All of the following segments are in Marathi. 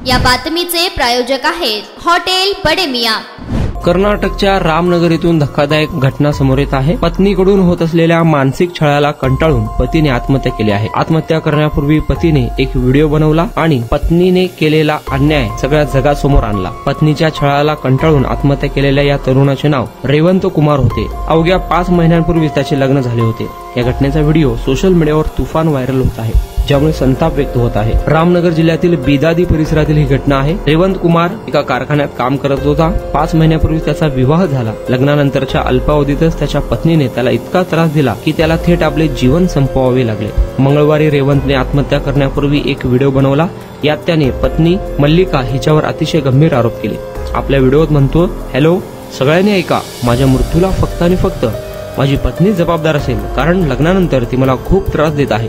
या बातमीचे प्रायोजक आहेत हॉटेल बडे मियां। कर्नाटकच्या रामनगर येथून धक्कादायक घटना समोर येत आहे। पत्नीकडून होत असलेल्या मानसिक छळाला कंटाळून पतीने आत्महत्या केली आहे। आत्महत्या करण्यापूर्वी पतीने एक व्हिडिओ बनवला आणि पत्नीने केलेला अन्याय सगळ्या जगासमोर आणला। पत्नीच्या छळाला कंटाळून आत्महत्या केलेल्या या तरुणाचे नाव रेवंत कुमार होते। अवघ्या 5 महिन्यांपूर्वी त्याचे लग्न झाले होते। या घटनेचा व्हिडिओ सोशल मीडियावर तुफान व्हायरल होत आहे, ज्यामुळे संताप व्यक्त होत आहे। रामनगर जिल्ह्यातील बिदादी परिसरातील ही घटना आहे। रेवंत कुमार एका कारखान्यात काम करत होता। 5 महिन्यापूर्वी त्याचा विवाह झाला। लग्नानंतरच्या अल्पावधीतच त्याच्या पत्नीने त्याला इतका त्रास दिला की त्याला थेट आपले जीवन संपवावे लागले। मंगळवारी रेवंतने आत्महत्या करण्यापूर्वी एक व्हिडिओ बनवला। यात त्याने पत्नी मल्लिका हिच्यावर अतिशय गंभीर आरोप केले। आपल्या व्हिडिओत म्हणतो, हॅलो सगळ्यांनी ऐका, माझ्या मृत्यूला फक्त आणि फक्त माझी पत्नी जबाबदार असेल, कारण लग्नानंतर ती मला खूप त्रास देत आहे।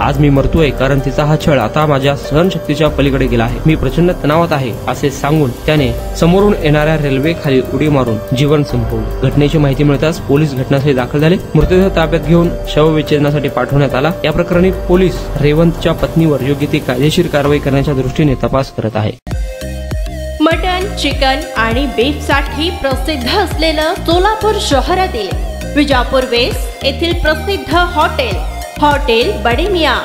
आज मी मरतोय कारण तिचा हा छळ आता माझ्या सहनशक्तीच्या पलीकडे गेला आहे। मी प्रचंड तणावात आहे असे सांगून त्याने समोरून येणाऱ्या रेल्वे खाली उडी मारून जीवन संपवले। घटनेची माहिती मिळताच पोलीस घटनास्थळी दाखल झाले। मृतदेह ताब्यात घेऊन शवविच्छेदनासाठी पाठवण्यात आला। या प्रकरणी पोलीस रेवंतच्या पत्नीवर योग्य ती कायदेशीर कारवाई करण्याच्या दृष्टीने तपास करत आहे। मटन, चिकन आणि बीफ साठी प्रसिद्ध असलेलं सोलापूर शहरातील विजापूर वेस्ट येथील प्रसिद्ध हॉटेल बडे मियां।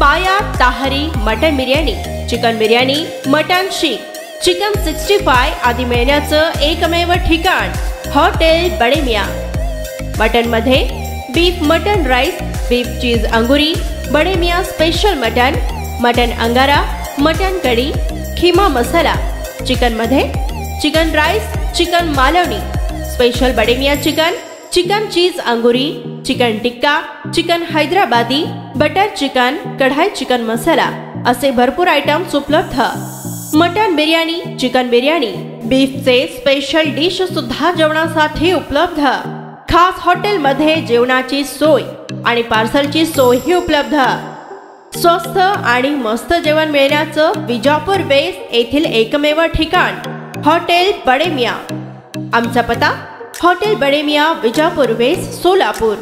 पाया ताहरी mutton biryani, chicken biryani, mutton शीख, चिकन 65 आदी मिळण्याचं एकमेव ठिकाण हॉटेल बडे मियां। मटन मध्ये beef mutton rice, beef cheese अंगुरी, Bade Miyan special mutton, mutton अंगारा, मटन कढी, खीमा मसाला। चिकन मध्ये chicken rice, chicken Malvani, special Bade Miyan chicken, chicken cheese अंगुरी, chicken tikka, chicken Hyderabadi, butter chicken, कढाई चिकन मसाला असे भरपूर आयटम्स उपलब्ध। मटन बिर्याणी, चिकन बिर्याणी, बीफचे स्पेशल डिश सुद्धा जेवणासाठी उपलब्ध। खास हॉटेल मध्ये जेवणाची सोय आणि पार्सलची सोयही उपलब्ध। स्वस्त आणि मस्त जेवण मिळण्याचं विजापूर वेस्ट येथील एकमेव ठिकाण हॉटेल बडे मियां। आमचा पत्ता हॉटेल बडे मियां, विजापूर वेस्ट, सोलापूर।